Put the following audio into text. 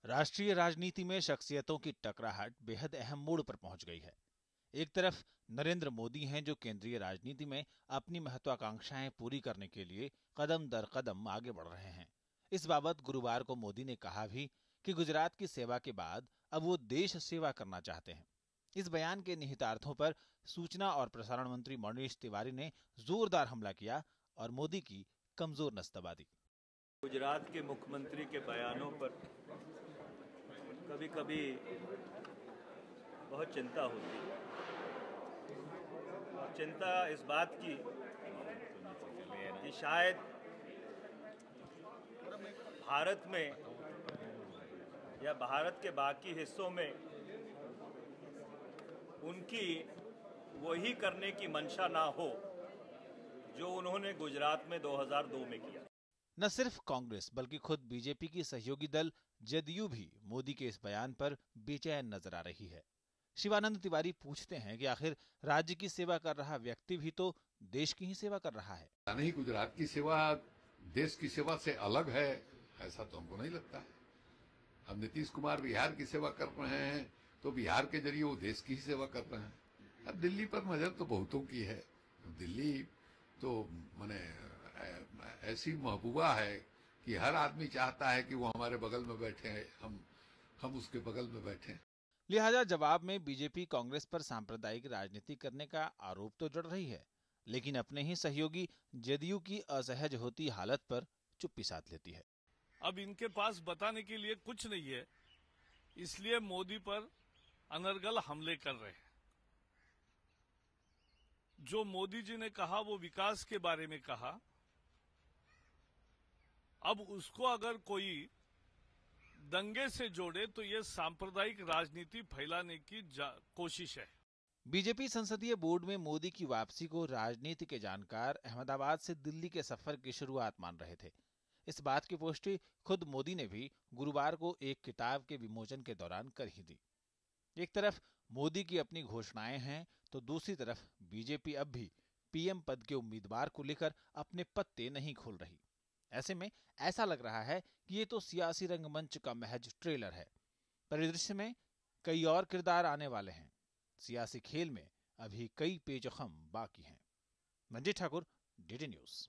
राष्ट्रीय राजनीति में शख्सियतों की टकराहट बेहद अहम मोड़ पर पहुंच गई है। एक तरफ नरेंद्र मोदी हैं जो केंद्रीय राजनीति में अपनी महत्वाकांक्षाएं पूरी करने के लिए कदम दर कदम आगे बढ़ रहे हैं। इस बाबत गुरुवार को मोदी ने कहा भी कि गुजरात की सेवा के बाद अब वो देश सेवा करना चाहते हैं। इस बयान के निहितार्थों पर सूचना और प्रसारण मंत्री मनीष तिवारी ने जोरदार हमला किया और मोदी की कमजोर नस्तबा दी। गुजरात के मुख्यमंत्री के बयानों पर कभी कभी बहुत चिंता होती है। और चिंता इस बात की कि शायद भारत में या भारत के बाकी हिस्सों में उनकी वही करने की मंशा ना हो जो उन्होंने गुजरात में 2002 में किया। न सिर्फ कांग्रेस बल्कि खुद बीजेपी की सहयोगी दल जदयू भी मोदी के इस बयान पर बेचैन नजर आ रही है। शिवानंद तिवारी पूछते हैं कि आखिर राज्य की सेवा कर रहा व्यक्ति भी तो देश की ही सेवा कर रहा है। नहीं, गुजरात की सेवा देश की सेवा से अलग है ऐसा तो हमको नहीं लगता है। अब नीतीश कुमार बिहार की सेवा कर रहे हैं तो बिहार के जरिए वो देश की ही सेवा कर रहे हैं। अब दिल्ली पर नजर तो बहुतों की है। दिल्ली तो माने ऐसी महबूबा है कि हर आदमी चाहता है कि वो हमारे बगल में बैठे हैं, हम उसके बगल में बैठे। लिहाजा जवाब में बीजेपी कांग्रेस पर सांप्रदायिक राजनीति करने का आरोप तो जड़ रही है, लेकिन अपने ही सहयोगी जदयू की असहज होती हालत पर चुप्पी साध लेती है। अब इनके पास बताने के लिए कुछ नहीं है, इसलिए मोदी पर अनर्गल हमले कर रहे हैं। जो मोदी जी ने कहा वो विकास के बारे में कहा। अब उसको अगर कोई दंगे से जोड़े तो ये सांप्रदायिक राजनीति फैलाने की कोशिश है। बीजेपी संसदीय बोर्ड में मोदी की वापसी को राजनीति के जानकार अहमदाबाद से दिल्ली के सफर की शुरुआत मान रहे थे। इस बात की पुष्टि खुद मोदी ने भी गुरुवार को एक किताब के विमोचन के दौरान कर ही दी। एक तरफ मोदी की अपनी घोषणाएं हैं तो दूसरी तरफ बीजेपी अब भी पीएम पद के उम्मीदवार को लेकर अपने पत्ते नहीं खोल रही। ऐसे में ऐसा लग रहा है कि ये तो सियासी रंगमंच का महज ट्रेलर है। परिदृश्य में कई और किरदार आने वाले हैं। सियासी खेल में अभी कई पेचखम बाकी हैं। Manjeet Thakur, DD news.